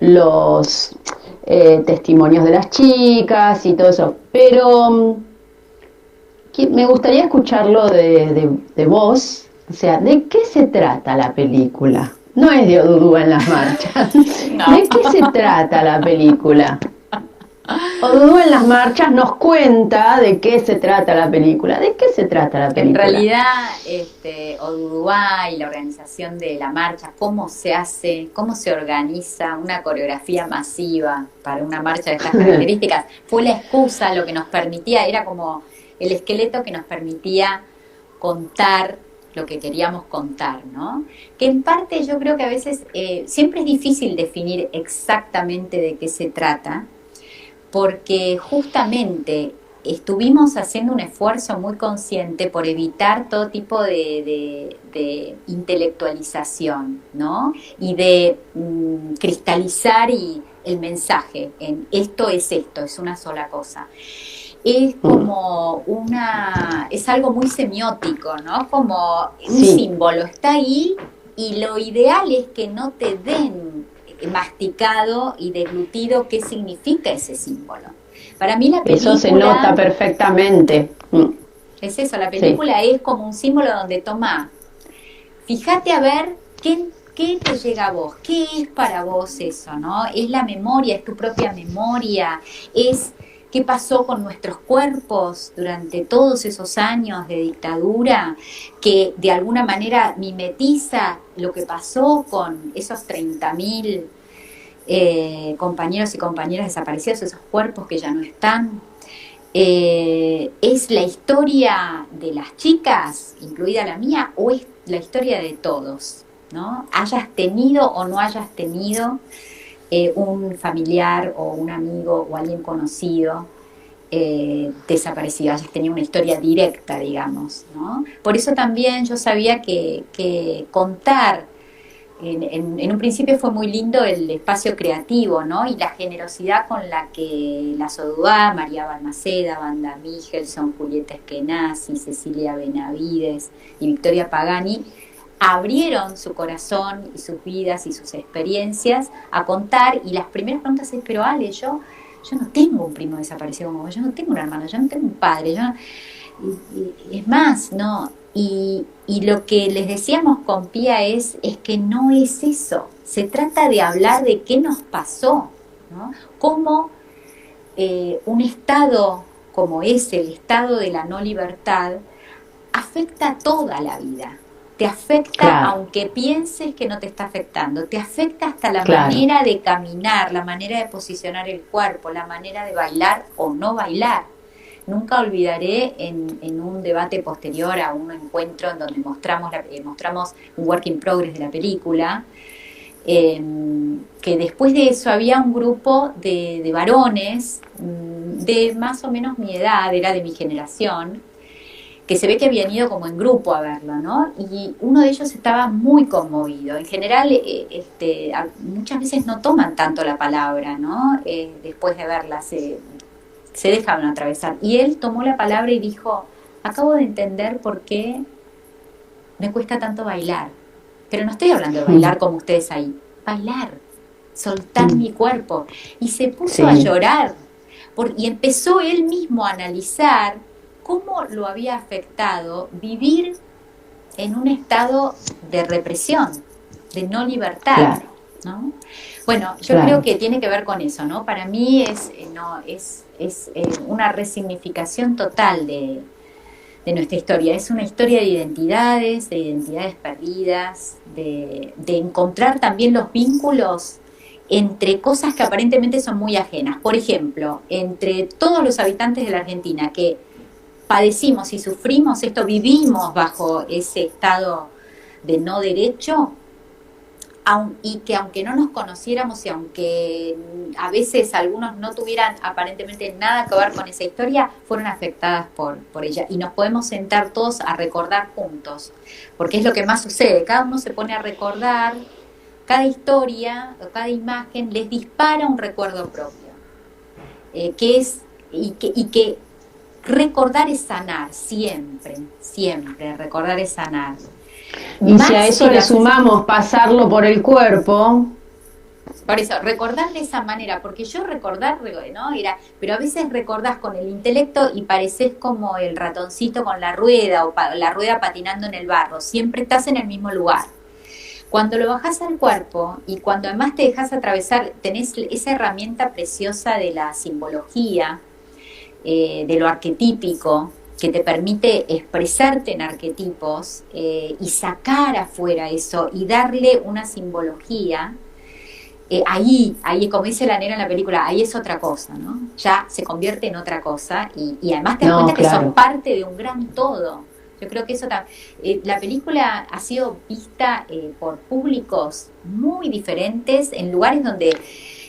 los testimonios de las chicas y todo eso, pero me gustaría escucharlo de vos, o sea, ¿de qué se trata la película? No es de Odudúa en las marchas. No. ¿De qué se trata la película? Odudúa en las marchas nos cuenta de qué se trata la película. ¿De qué se trata la En película? realidad, Oduduá y la organización de la marcha, cómo se hace, cómo se organiza una coreografía masiva para una marcha de estas características, fue la excusa, lo que nos permitía, era como el esqueleto que nos permitía contar lo que queríamos contar, ¿no? Que en parte yo creo que a veces siempre es difícil definir exactamente de qué se trata, porque justamente estuvimos haciendo un esfuerzo muy consciente por evitar todo tipo de intelectualización, ¿no? Y de cristalizar el mensaje en esto, es una sola cosa. Es como es algo muy semiótico, ¿no? Como un Sí, símbolo, está ahí y lo ideal es que no te den masticado y deglutido qué significa ese símbolo. Para mí la eso se nota película perfectamente. es eso, la Sí, película es como un símbolo donde toma, fíjate a ver qué te llega a vos, qué es para vos eso, ¿no? Es la memoria, es tu propia memoria, es qué pasó con nuestros cuerpos durante todos esos años de dictadura, que de alguna manera mimetiza lo que pasó con esos 30.000 compañeros y compañeras desaparecidos, esos cuerpos que ya no están. ¿Es la historia de las chicas, incluida la mía, o es la historia de todos? ¿No? Hayas tenido o no hayas tenido un familiar o un amigo o alguien conocido desaparecido, hayas tenido una historia directa, digamos, ¿no? Por eso también yo sabía que contar en un principio fue muy lindo el espacio creativo, ¿no? Y la generosidad con la que la Sodua, María Balmaceda, Wanda Michelson, Julieta Eskenazi, Cecilia Benavides y Victoria Pagani abrieron su corazón y sus vidas y sus experiencias a contar. Y las primeras preguntas es, pero Ale, yo no tengo un primo desaparecido como vos, yo no tengo un hermano, yo no tengo un padre, es más, no. Y lo que les decíamos con Pía es que no es eso. Se trata de hablar de qué nos pasó, ¿no? Cómo un estado como ese, el estado de la no libertad, afecta toda la vida. Te afecta claro, aunque pienses que no te está afectando. Te afecta hasta la claro. manera de caminar, la manera de posicionar el cuerpo, la manera de bailar o no bailar. Nunca olvidaré en un debate posterior a un encuentro en donde mostramos un work in progress de la película, que después de eso había un grupo de varones de más o menos mi edad, era de mi generación, que se ve que habían ido como en grupo a verlo, ¿no? Y uno de ellos estaba muy conmovido. En general, muchas veces no toman tanto la palabra, ¿no? Después de verla se dejaron atravesar. Y él tomó la palabra y dijo, acabo de entender por qué me cuesta tanto bailar. Pero no estoy hablando de bailar como ustedes ahí. Bailar, soltar mi cuerpo. Y se puso a Sí, llorar. Y empezó él mismo a analizar cómo lo había afectado vivir en un estado de represión, de no libertad, claro, ¿no? Bueno, yo creo claro. que tiene que ver con eso, ¿no? Para mí es una resignificación total de nuestra historia. Es una historia de identidades perdidas, de encontrar también los vínculos entre cosas que aparentemente son muy ajenas. Por ejemplo, entre todos los habitantes de la Argentina que padecimos y sufrimos esto, vivimos bajo ese estado de no derecho, y que aunque no nos conociéramos y aunque a veces algunos no tuvieran aparentemente nada que ver con esa historia, fueron afectadas por ella. Y nos podemos sentar todos a recordar juntos, porque es lo que más sucede. Cada uno se pone a recordar, cada historia o cada imagen les dispara un recuerdo propio, que recordar es sanar, siempre, siempre, recordar es sanar. Y si a eso le sumamos pasarlo por el cuerpo. Por eso, recordar de esa manera, porque yo recordar, ¿no? Pero a veces recordás con el intelecto y pareces como el ratoncito con la rueda o la rueda patinando en el barro, siempre estás en el mismo lugar. Cuando lo bajás al cuerpo y cuando además te dejas atravesar, tenés esa herramienta preciosa de la simbología, de lo arquetípico, que te permite expresarte en arquetipos y sacar afuera eso y darle una simbología, ahí, como dice la nena en la película, ahí es otra cosa, ¿no? Ya se convierte en otra cosa y además te das cuenta que sos parte de un gran todo. Yo creo que eso la película ha sido vista por públicos muy diferentes en lugares donde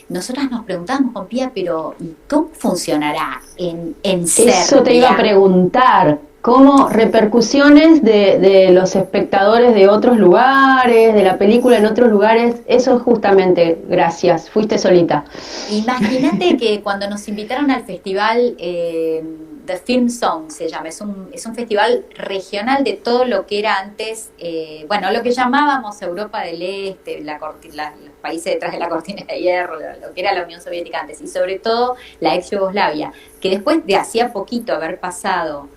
nosotras nos preguntábamos con Pía, pero ¿cómo funcionará en Serbia? Eso te iba a preguntar, ¿cómo repercusiones de los espectadores de otros lugares, de la película en otros lugares? Eso justamente, gracias, fuiste solita. Imagínate que cuando nos invitaron al festival The Film Song se llama, es un festival regional de todo lo que era antes, lo que llamábamos Europa del Este, los países detrás de la cortina de hierro, lo que era la Unión Soviética antes, y sobre todo la ex Yugoslavia, que después de hacía poquito haber pasado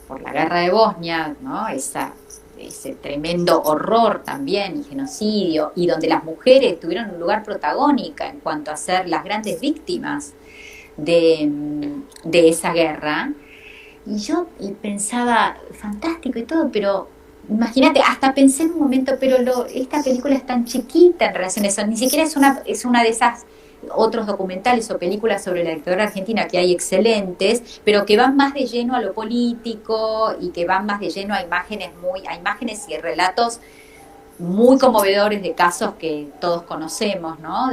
por la guerra de Bosnia, ¿no? Ese tremendo horror también y genocidio, y donde las mujeres tuvieron un lugar protagónico en cuanto a ser las grandes víctimas de esa guerra. Y yo pensaba, fantástico y todo, pero imagínate, hasta pensé en un momento, pero esta película es tan chiquita en relación a eso, ni siquiera es una de esas otros documentales o películas sobre la dictadura argentina que hay excelentes, pero que van más de lleno a lo político y que van más de lleno a imágenes y relatos muy conmovedores de casos que todos conocemos, ¿no?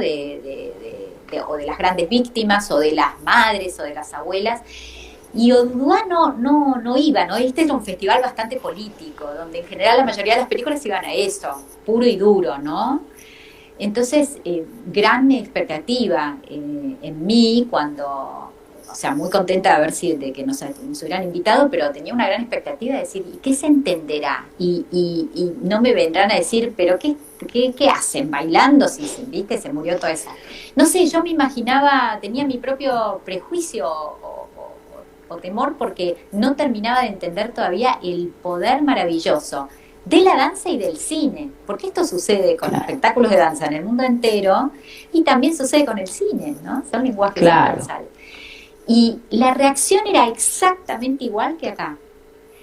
O de las grandes víctimas, o de las madres, o de las abuelas. Y Odua no iba, ¿no? Este era un festival bastante político, donde en general la mayoría de las películas iban a eso, puro y duro, ¿no? Entonces, gran expectativa en mí cuando, o sea, muy contenta de que nos hubieran invitado, pero tenía una gran expectativa de decir, ¿y qué se entenderá? Y no me vendrán a decir, ¿pero qué hacen? ¿Bailando? Si viste, se murió toda esa. No sé, yo me imaginaba, tenía mi propio prejuicio o temor porque no terminaba de entender todavía el poder maravilloso de la danza y del cine, porque esto sucede con espectáculos de danza en el mundo entero y también sucede con el cine, ¿no? Son lenguajes universales. Y la reacción era exactamente igual que acá,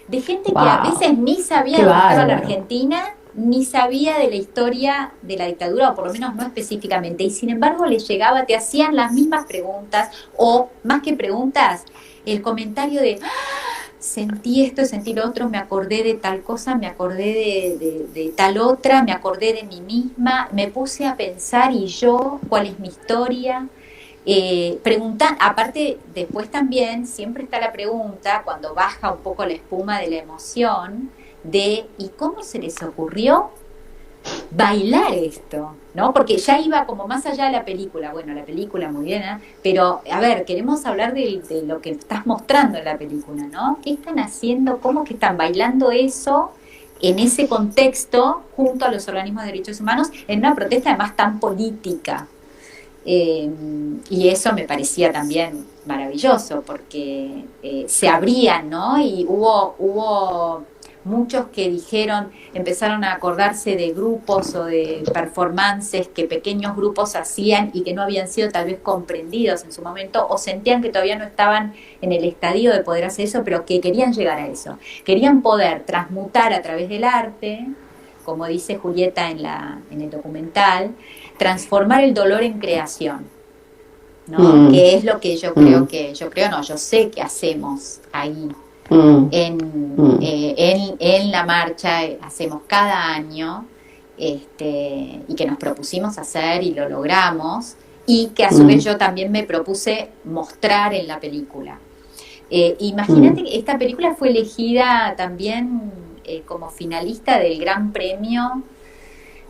de gente que a veces ni sabía de dónde estaba la Argentina, ni sabía de la historia de la dictadura, o por lo menos no específicamente, y sin embargo les llegaba, te hacían las mismas preguntas, o más que preguntas, el comentario de sentí esto, sentí lo otro, me acordé de tal cosa, me acordé de tal otra, me acordé de mí misma, me puse a pensar y yo, ¿cuál es mi historia? Preguntar, aparte después también siempre está la pregunta, cuando baja un poco la espuma de la emoción, de ¿y cómo se les ocurrió bailar esto? ¿No? Porque ya iba como más allá de la película. Bueno, la película muy bien, ¿eh? Pero a ver, queremos hablar de lo que estás mostrando en la película, ¿no? ¿Qué están haciendo? ¿Cómo que están bailando eso en ese contexto junto a los organismos de derechos humanos en una protesta además tan política? Y eso me parecía también maravilloso porque se abrían, ¿no? Y hubo muchos que empezaron a acordarse de grupos o de performances que pequeños grupos hacían y que no habían sido tal vez comprendidos en su momento o sentían que todavía no estaban en el estadio de poder hacer eso, pero que querían llegar a eso. Querían poder transmutar a través del arte como dice Julieta en el documental, transformar el dolor en creación, ¿no? Que es lo que yo creo yo sé que hacemos ahí en la marcha, hacemos cada año, y que nos propusimos hacer y lo logramos, y que a su vez yo también me propuse mostrar en la película. Imagínate que esta película fue elegida también como finalista del Gran Premio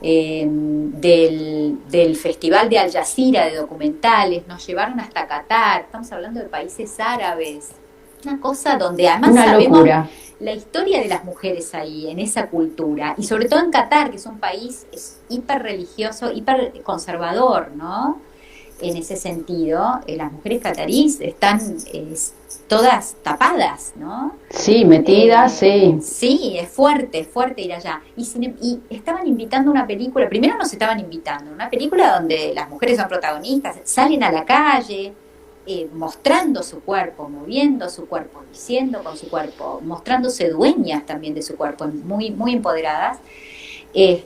del Festival de Al Jazeera de documentales. Nos llevaron hasta Qatar, estamos hablando de países árabes, una cosa donde además sabemos la historia de las mujeres ahí, en esa cultura, y sobre todo en Qatar, que es un país hiper religioso, hiper conservador, ¿no? En ese sentido, las mujeres cataríes están todas tapadas, ¿no? Sí, metidas, sí. Sí, es fuerte ir allá. Y estaban invitando una película, primero nos estaban invitando, una película donde las mujeres son protagonistas, salen a la calle, mostrando su cuerpo, moviendo su cuerpo, diciendo con su cuerpo, mostrándose dueñas también de su cuerpo, muy, muy empoderadas. Y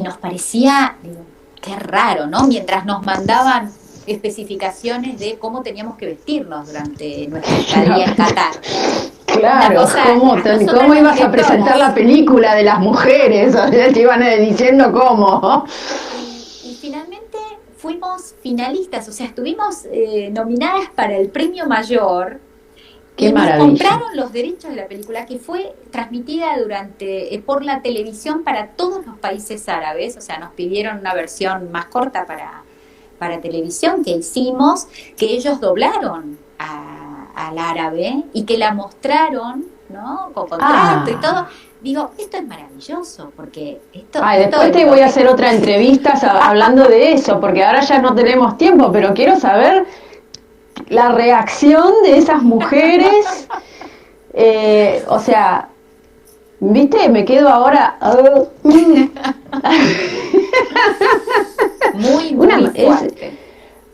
nos parecía, qué raro, ¿no? Mientras nos mandaban especificaciones de cómo teníamos que vestirnos durante nuestra estadía en Qatar. Claro, ¿cómo ibas a presentar la película de las mujeres? O sea, te iban diciendo cómo. Y finalmente fuimos finalistas, o sea, estuvimos nominadas para el premio mayor. ¡Qué maravilla! Nos compraron los derechos de la película, que fue transmitida por la televisión para todos los países árabes. O sea, nos pidieron una versión más corta para televisión que hicimos, que ellos doblaron al árabe y que la mostraron, ¿no? Con contrato y todo. Digo, esto es maravilloso, porque después te voy a hacer otra entrevista hablando de eso, porque ahora ya no tenemos tiempo, pero quiero saber la reacción de esas mujeres. O sea, ¿viste? Me quedo ahora muy fuerte.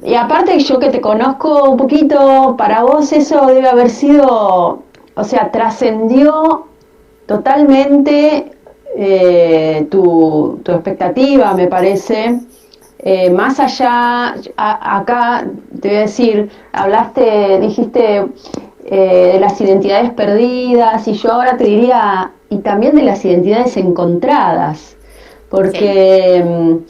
Y aparte, yo que te conozco un poquito, para vos eso debe haber sido, o sea, trascendió totalmente tu expectativa, me parece. Más allá, acá te voy a decir, dijiste de las identidades perdidas, y yo ahora te diría, y también de las identidades encontradas, porque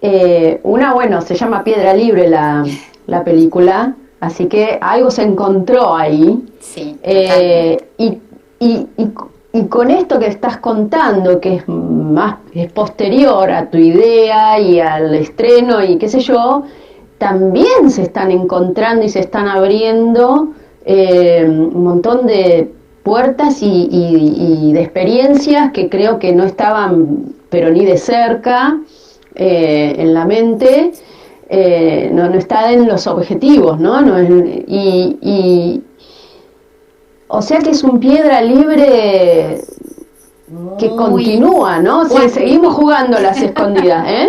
se llama Piedra Libre la película, así que algo se encontró ahí. Sí, y con esto que estás contando, que es posterior a tu idea y al estreno y qué sé yo, también se están encontrando y se están abriendo un montón de puertas y de experiencias que creo que no estaban, pero ni de cerca, en la mente. No está en los objetivos, ¿no? O sea que es un Piedra Libre que continúa, ¿no? O sea, seguimos jugando las escondidas, ¿eh?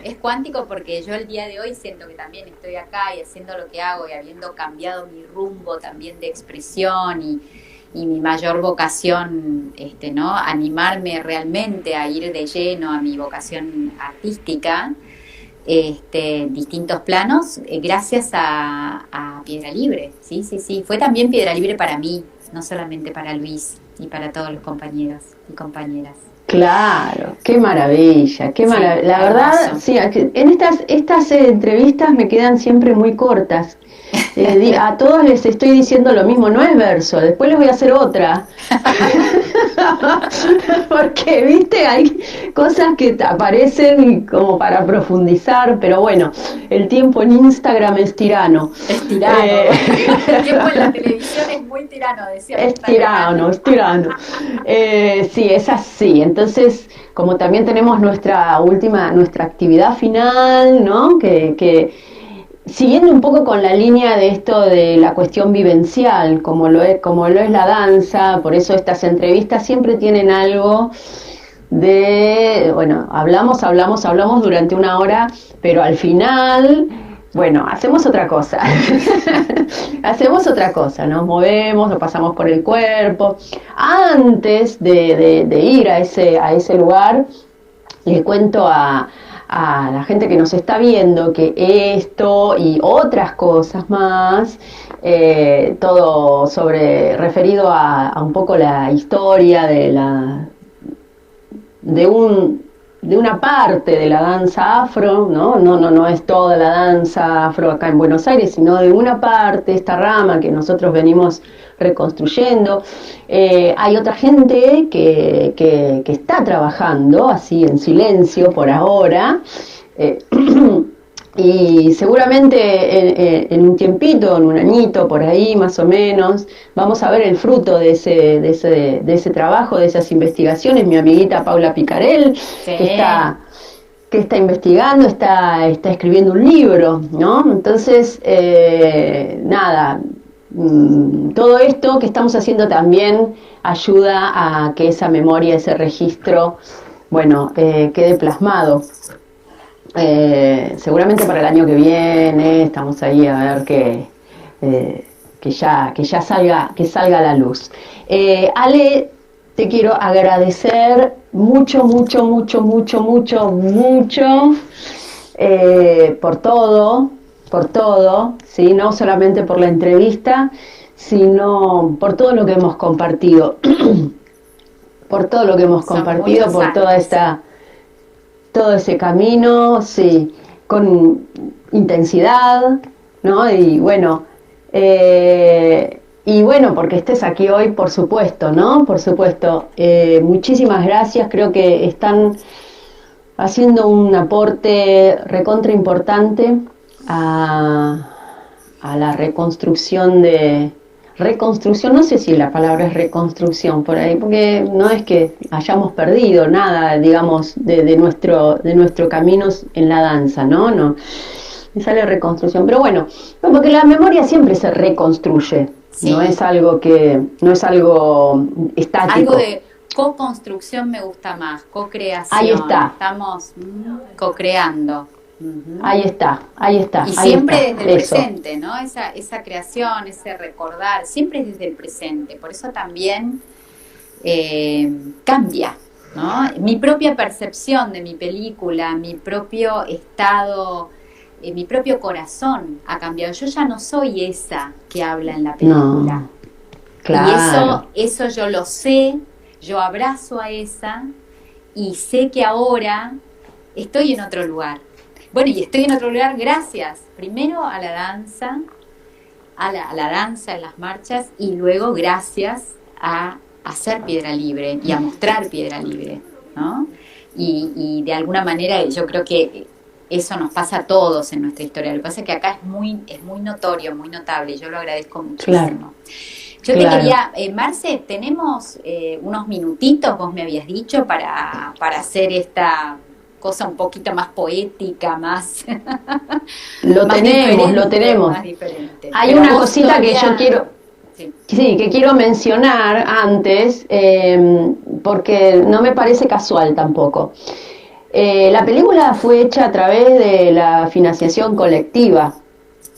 Es cuántico porque yo el día de hoy siento que también estoy acá y haciendo lo que hago y habiendo cambiado mi rumbo también de expresión y mi mayor vocación, ¿no? Animarme realmente a ir de lleno a mi vocación artística, distintos planos, gracias a Piedra Libre. Sí. Fue también Piedra Libre para mí, no solamente para Luis y para todos los compañeros y compañeras. Claro, qué maravilla, qué maravilla. La verdad, sí, en estas entrevistas me quedan siempre muy cortas. A todos les estoy diciendo lo mismo, no es verso, después les voy a hacer otra. Porque, viste, hay cosas que aparecen como para profundizar, pero bueno, el tiempo en Instagram es tirano. Es tirano. El tiempo en la televisión es muy tirano, decía. Es tirano. Sí, es así. Entonces, como también tenemos nuestra actividad final, ¿no? Que siguiendo un poco con la línea de esto de la cuestión vivencial, como lo es la danza, por eso estas entrevistas siempre tienen algo de, bueno, hablamos durante una hora, pero al final Bueno, hacemos otra cosa. Hacemos otra cosa, nos movemos, lo pasamos por el cuerpo. Antes de ir a ese lugar, le cuento a la gente que nos está viendo que esto y otras cosas más, todo referido a un poco la historia de una parte de la danza afro, no es toda la danza afro acá en Buenos Aires, sino de una parte, esta rama que nosotros venimos reconstruyendo. Hay otra gente que está trabajando así en silencio por ahora, y seguramente en un tiempito, en un añito por ahí más o menos, vamos a ver el fruto de ese trabajo, de esas investigaciones. Mi amiguita Paula Picarel, Sí. que está investigando, está escribiendo un libro, ¿no? Entonces, nada, todo esto que estamos haciendo también ayuda a que esa memoria, ese registro, bueno, quede plasmado. Seguramente para el año que viene estamos ahí a ver que ya salga a la luz. Ale, te quiero agradecer mucho por todo, ¿sí? No solamente por la entrevista, sino por todo lo que hemos compartido, por todo lo que hemos compartido, por todo ese camino, sí, con intensidad, ¿no? Y bueno, porque estés aquí hoy, por supuesto, ¿no? Por supuesto. Muchísimas gracias, creo que están haciendo un aporte recontra importante a la reconstrucción, no sé si la palabra es reconstrucción por ahí, porque no es que hayamos perdido nada, digamos, de nuestro camino en la danza, ¿no? Me sale reconstrucción, pero bueno, porque la memoria siempre se reconstruye, sí. No es algo estático. Algo de co-construcción me gusta más, co-creación. Ahí está. Estamos co-creando. Uh-huh. Ahí está. Y siempre desde el presente, ¿no? Esa creación, ese recordar, siempre desde el presente. Por eso también cambia, ¿no? Mi propia percepción de mi película, mi propio estado, mi propio corazón ha cambiado. Yo ya no soy esa que habla en la película. No, claro. Y eso yo lo sé, yo abrazo a esa y sé que ahora estoy en otro lugar. Bueno, y estoy en otro lugar gracias, primero a la danza, a la danza en las marchas, y luego gracias a hacer Piedra Libre y a mostrar Piedra Libre, ¿no? Y de alguna manera yo creo que eso nos pasa a todos en nuestra historia. Lo que pasa es que acá es muy notorio, muy notable, y yo lo agradezco muchísimo. Claro. Yo te quería, Marce, tenemos unos minutitos, vos me habías dicho, para hacer esta cosa un poquito más poética, más lo tenemos. Más diferente. Hay Pero una cosita que yo quiero, que quiero mencionar antes, porque no me parece casual tampoco. La película fue hecha a través de la financiación colectiva,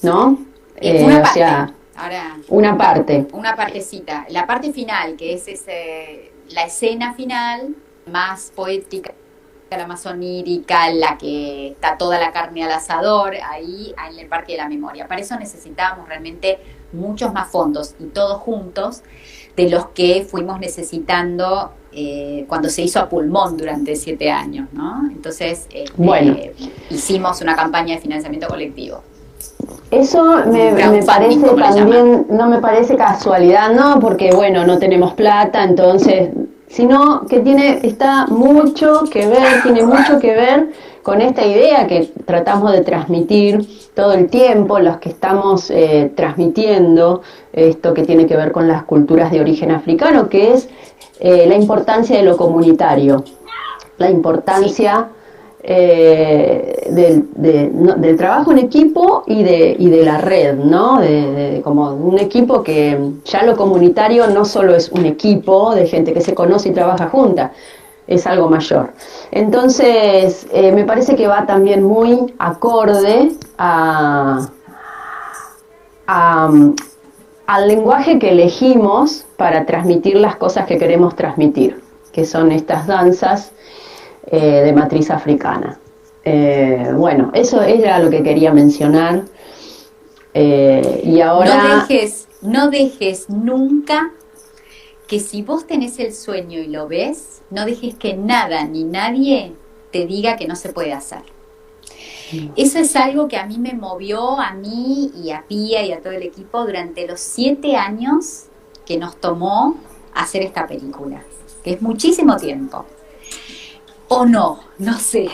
¿no? Una parte. Ahora, una partecita. La parte final, que es la escena final, más poética, la más onírica, la que está toda la carne al asador, ahí en el Parque de la Memoria. Para eso necesitábamos realmente muchos más fondos, y todos juntos, de los que fuimos necesitando cuando se hizo a pulmón durante 7 años, ¿no? Entonces, hicimos una campaña de financiamiento colectivo. Eso me parece también, no me parece casualidad, ¿no? Porque, bueno, no tenemos plata, entonces, sino que tiene mucho que ver con esta idea que tratamos de transmitir todo el tiempo, los que estamos transmitiendo esto que tiene que ver con las culturas de origen africano, que es la importancia de lo comunitario, la importancia del trabajo en equipo y de la red, ¿no? Como un equipo que ya lo comunitario no solo es un equipo de gente que se conoce y trabaja junta, es algo mayor. Entonces, me parece que va también muy acorde a, al lenguaje que elegimos para transmitir las cosas que queremos transmitir, que son estas danzas de matriz africana. Bueno, eso era lo que quería mencionar. Y ahora... No dejes nunca que si vos tenés el sueño y lo ves, no dejes que nada ni nadie te diga que no se puede hacer. Eso es algo que a mí me movió, a mí y a Pía y a todo el equipo durante los 7 años que nos tomó hacer esta película, que es muchísimo tiempo. O no sé.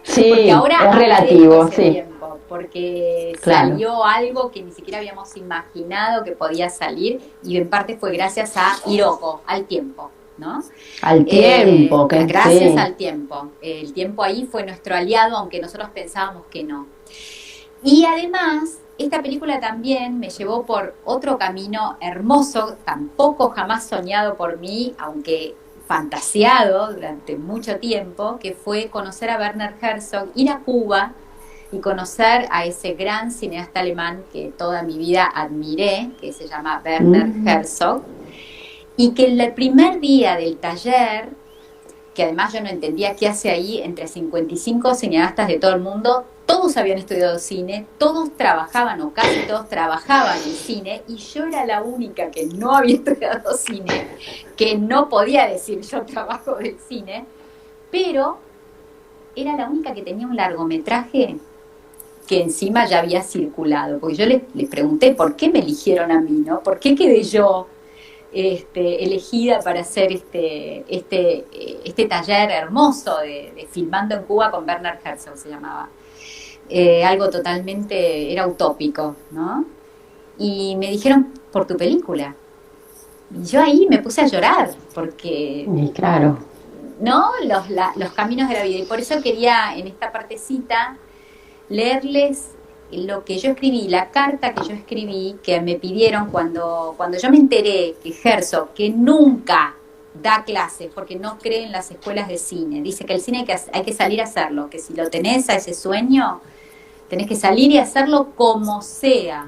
Sí, porque ahora es relativo, sí. Tiempo, porque claro. Salió algo que ni siquiera habíamos imaginado que podía salir, y en parte fue gracias a Hiroko, al tiempo, ¿no? Al tiempo, que gracias sí. al tiempo. El tiempo ahí fue nuestro aliado, aunque nosotros pensábamos que no. Y además, esta película también me llevó por otro camino hermoso, tampoco jamás soñado por mí, aunque fantasiado durante mucho tiempo, que fue conocer a Werner Herzog, ir a Cuba y conocer a ese gran cineasta alemán que toda mi vida admiré, que se llama Werner Herzog, y que el primer día del taller, que además yo no entendía qué hace ahí, entre 55 cineastas de todo el mundo, todos habían estudiado cine, todos trabajaban, o casi todos trabajaban en cine, y yo era la única que no había estudiado cine, que no podía decir yo trabajo del cine, pero era la única que tenía un largometraje que encima ya había circulado, porque yo les pregunté por qué me eligieron a mí, ¿no? ¿Por qué quedé yo elegida para hacer este taller hermoso de Filmando en Cuba con Werner Herzog, se llamaba? Algo totalmente, era utópico, ¿no? Y me dijeron, por tu película. Y yo ahí me puse a llorar, porque... Y claro. ¿No? Los caminos de la vida. Y por eso quería, en esta partecita, leerles lo que yo escribí, la carta que yo escribí, que me pidieron cuando yo me enteré que Herzog, que nunca da clases porque no cree en las escuelas de cine, dice que el cine hay que salir a hacerlo, que si lo tenés a ese sueño, tenés que salir y hacerlo como sea.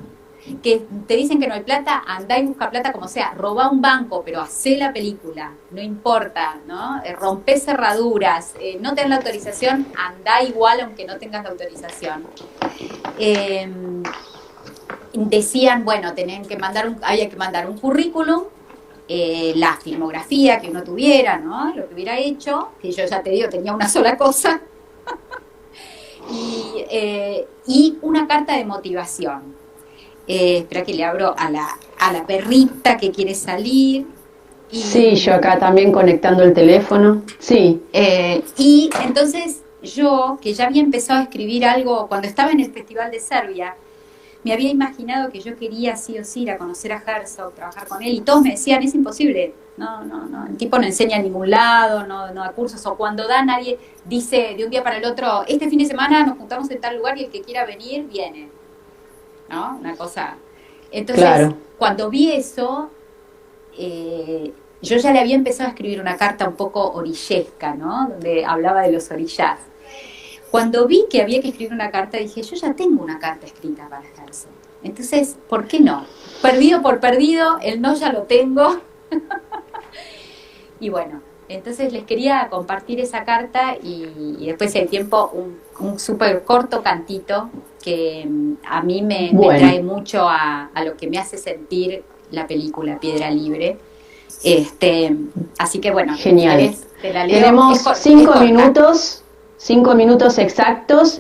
Que te dicen que no hay plata, andá y busca plata como sea, robá un banco, pero hacé la película, no importa, ¿no? Rompé cerraduras, no tenés la autorización, andá igual aunque no tengas la autorización. Decían, bueno, había que mandar un currículum, la filmografía que uno tuviera, ¿no? Lo que hubiera hecho, que yo ya te digo, tenía una sola cosa, y una carta de motivación. Espera que le abro a la perrita que quiere salir. Sí, yo acá también conectando el teléfono. Sí. Y entonces yo, que ya había empezado a escribir algo cuando estaba en el Festival de Serbia, me había imaginado que yo quería sí o sí ir a conocer a Herzog, trabajar con él, y todos me decían, es imposible, no, el tipo no enseña en ningún lado, no da cursos, o cuando da nadie dice de un día para el otro, este fin de semana nos juntamos en tal lugar y el que quiera venir, viene, ¿no? Una cosa. Entonces, claro, cuando vi eso, yo ya le había empezado a escribir una carta un poco orillesca, ¿no? Donde hablaba de los orillas. Cuando vi que había que escribir una carta, dije, yo ya tengo una carta escrita para Herzog. Entonces, ¿por qué no? Perdido por perdido, el no ya lo tengo. Y bueno, entonces les quería compartir esa carta y después, si hay tiempo, un súper corto cantito que a mí me trae mucho a lo que me hace sentir la película Piedra Libre. Así que bueno, genial. Te la leo. Tenemos 5 minutos exactos.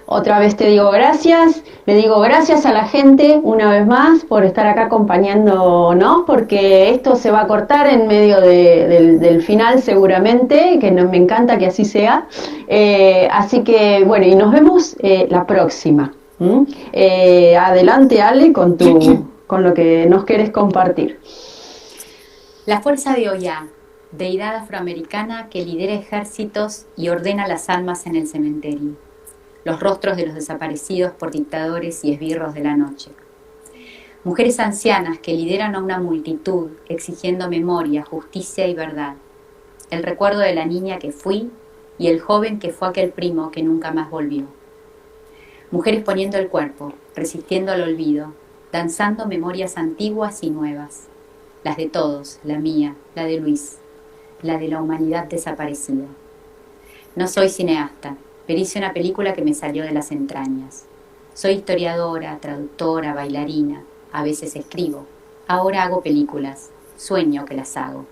Otra vez te digo gracias. Le digo gracias a la gente una vez más por estar acá acompañándonos, porque esto se va a cortar en medio del final seguramente, que me encanta que así sea. Así que bueno, y nos vemos la próxima. Adelante, Ale, con lo que nos querés compartir. La fuerza de Oya, deidad afroamericana que lidera ejércitos y ordena las almas en el cementerio, los rostros de los desaparecidos por dictadores y esbirros de la noche. Mujeres ancianas que lideran a una multitud exigiendo memoria, justicia y verdad. el recuerdo de la niña que fui y el joven que fue aquel primo que nunca más volvió. Mujeres poniendo el cuerpo, resistiendo al olvido, danzando memorias antiguas y nuevas. Las de todos, la mía, la de Luis, la de la humanidad desaparecida. No soy cineasta, pero hice una película que me salió de las entrañas. Soy historiadora, traductora, bailarina, a veces escribo. Ahora hago películas, sueño que las hago.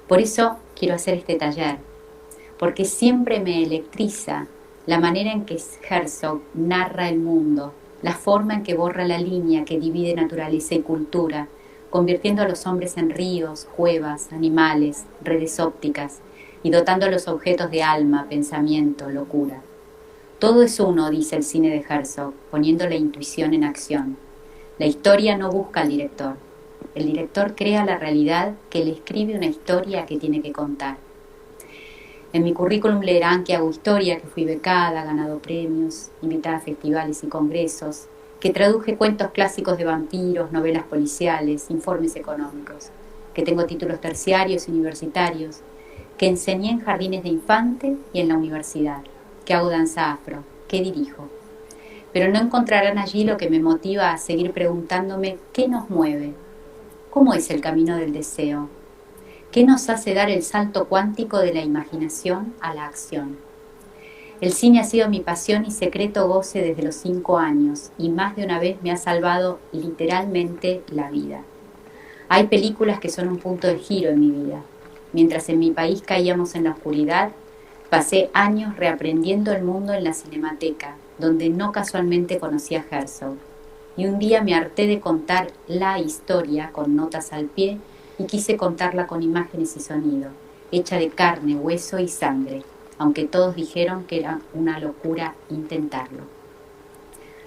Por eso quiero hacer este taller, porque siempre me electriza la manera en que Herzog narra el mundo, la forma en que borra la línea que divide naturaleza y cultura, convirtiendo a los hombres en ríos, cuevas, animales, redes ópticas, y dotando a los objetos de alma, pensamiento, locura. Todo es uno, dice el cine de Herzog, poniendo la intuición en acción. La historia no busca al director. El director crea la realidad que le escribe una historia que tiene que contar. En mi currículum leerán que hago historia, que fui becada, ganado premios, invitada a festivales y congresos, que traduje cuentos clásicos de vampiros, novelas policiales, informes económicos, que tengo títulos terciarios y universitarios, que enseñé en jardines de infante y en la universidad, que hago danza afro, que dirijo. Pero no encontrarán allí lo que me motiva a seguir preguntándome qué nos mueve, cómo es el camino del deseo, qué nos hace dar el salto cuántico de la imaginación a la acción. El cine ha sido mi pasión y secreto goce desde los 5 años y más de una vez me ha salvado literalmente la vida. Hay películas que son un punto de giro en mi vida. Mientras en mi país caíamos en la oscuridad, pasé años reaprendiendo el mundo en la Cinemateca, donde no casualmente conocí a Herzog. Y un día me harté de contar la historia con notas al pie y quise contarla con imágenes y sonido, hecha de carne, hueso y sangre, aunque todos dijeron que era una locura intentarlo.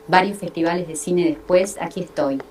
Varios festivales de cine después, aquí estoy,